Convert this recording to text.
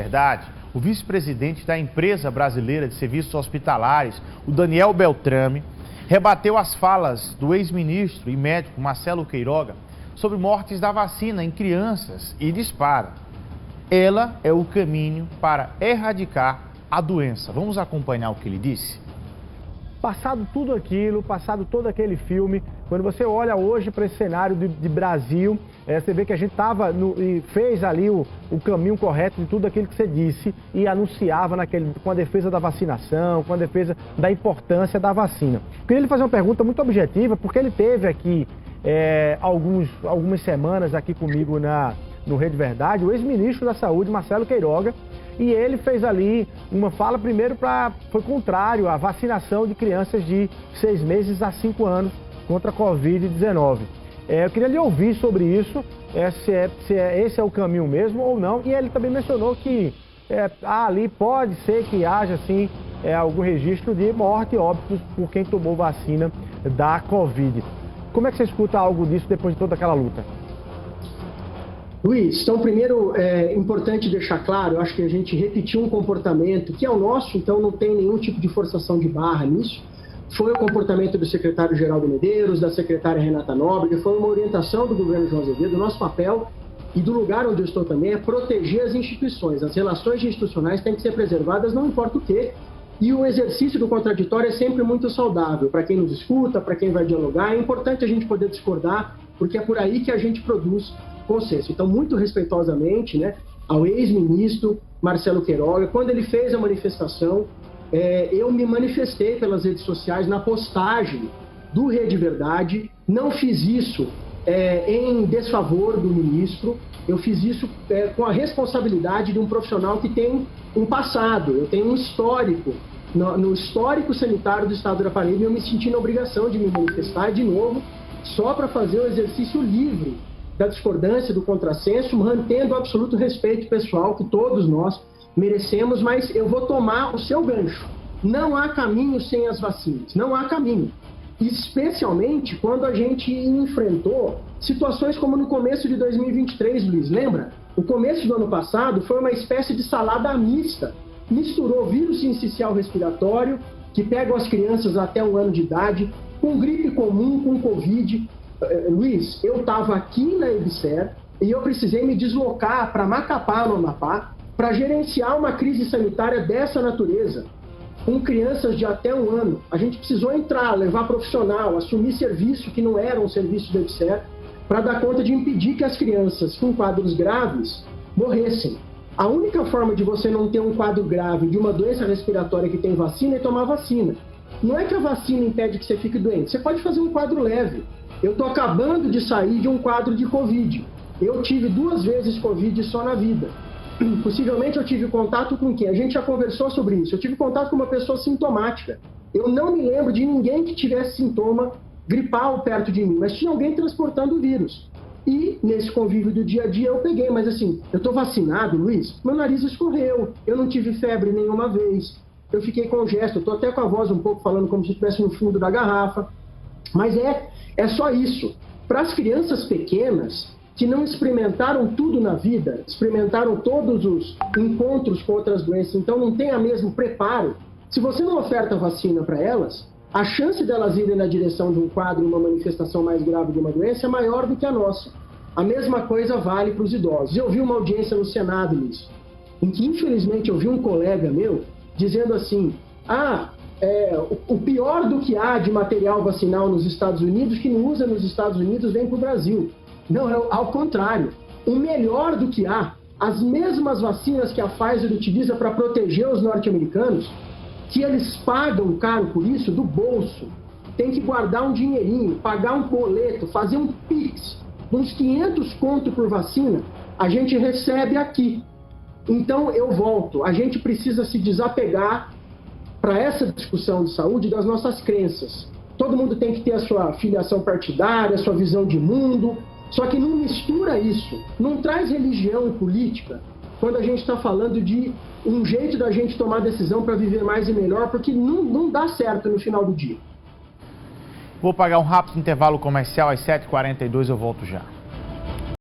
Verdade, o vice-presidente da Empresa Brasileira de Serviços Hospitalares, o Daniel Beltrame, rebateu as falas do ex-ministro e médico Marcelo Queiroga sobre mortes da vacina em crianças e dispara: ela é o caminho para erradicar a doença. Vamos acompanhar o que ele disse? Passado tudo aquilo, passado todo aquele filme, quando você olha hoje para esse cenário de Brasil, você vê que a gente e fez ali o caminho correto de tudo aquilo que você disse e anunciava com a defesa da vacinação, com a defesa da importância da vacina. Queria lhe fazer uma pergunta muito objetiva, porque ele teve aqui algumas semanas aqui comigo no Rede Verdade, o ex-ministro da Saúde, Marcelo Queiroga, e ele fez ali uma fala primeiro foi contrário à vacinação de crianças de 6 meses a 5 anos contra a Covid-19. Eu queria lhe ouvir sobre isso, se esse é o caminho mesmo ou não, e ele também mencionou que ali pode ser que haja sim algum registro de morte e óbitos por quem tomou vacina da Covid. Como é que você escuta algo disso depois de toda aquela luta? Luiz, então primeiro é importante deixar claro, eu acho que a gente repetiu um comportamento que é o nosso, então não tem nenhum tipo de forçação de barra nisso. Foi o comportamento do secretário Geraldo Medeiros, da secretária Renata Nóbrega, foi uma orientação do governo João Azevedo. O nosso papel e do lugar onde eu estou também é proteger as instituições. As relações institucionais têm que ser preservadas, não importa o quê. E o exercício do contraditório é sempre muito saudável para quem nos escuta, para quem vai dialogar. É importante a gente poder discordar, porque é por aí que a gente produz consenso. Então, muito respeitosamente, né, ao ex-ministro Marcelo Queiroga, quando ele fez a manifestação, eu me manifestei pelas redes sociais na postagem do Rede Verdade. Não fiz isso em desfavor do ministro, eu fiz isso com a responsabilidade de um profissional que tem um passado, eu tenho um histórico, no histórico sanitário do estado da Paraíba, e eu me senti na obrigação de me manifestar de novo, só para fazer o exercício livre da discordância, do contrassenso, mantendo o absoluto respeito pessoal que todos nós merecemos, mas eu vou tomar o seu gancho. Não há caminho sem as vacinas, não há caminho. Especialmente quando a gente enfrentou situações como no começo de 2023, Luiz, lembra? O começo do ano passado foi uma espécie de salada mista. Misturou vírus sincicial respiratório, que pegam as crianças até 1 ano de idade, com gripe comum, com Covid. Luiz, eu estava aqui na EBSER e eu precisei me deslocar para Macapá, no Amapá, para gerenciar uma crise sanitária dessa natureza, com crianças de até 1 ano. A gente precisou entrar, levar profissional, assumir serviço que não era um serviço da EBSER, para dar conta de impedir que as crianças com quadros graves morressem. A única forma de você não ter um quadro grave de uma doença respiratória que tem vacina é tomar vacina. Não é que a vacina impede que você fique doente, você pode fazer um quadro leve. Eu estou acabando de sair de um quadro de Covid. Eu tive 2 vezes Covid só na vida. Possivelmente eu tive contato com quem? A gente já conversou sobre isso. Eu tive contato com uma pessoa sintomática. Eu não me lembro de ninguém que tivesse sintoma gripal perto de mim, mas tinha alguém transportando o vírus. E nesse convívio do dia a dia eu peguei, mas assim, eu estou vacinado, Luiz, meu nariz escorreu, eu não tive febre nenhuma vez, eu fiquei congesto, eu estou até com a voz um pouco falando como se estivesse no fundo da garrafa, mas é só isso. Para as crianças pequenas, que não experimentaram tudo na vida, experimentaram todos os encontros com outras doenças, então não tem o mesmo preparo, se você não oferta vacina para elas, a chance delas irem na direção de um quadro, uma manifestação mais grave de uma doença é maior do que a nossa. A mesma coisa vale para os idosos. Eu vi uma audiência no Senado nisso, em que infelizmente eu vi um colega meu dizendo assim, o pior do que há de material vacinal nos Estados Unidos, que não usa nos Estados Unidos, vem para o Brasil. Não, ao contrário. O melhor do que há, as mesmas vacinas que a Pfizer utiliza para proteger os norte-americanos, que eles pagam caro por isso, do bolso, tem que guardar um dinheirinho, pagar um boleto, fazer um Pix, uns 500 conto por vacina, a gente recebe aqui. Então eu volto, a gente precisa se desapegar para essa discussão de saúde das nossas crenças. Todo mundo tem que ter a sua filiação partidária, a sua visão de mundo, só que não mistura isso, não traz religião e política quando a gente está falando de um jeito da gente tomar decisão para viver mais e melhor, porque não dá certo no final do dia. Vou pagar um rápido intervalo comercial, às 7h42 eu volto já.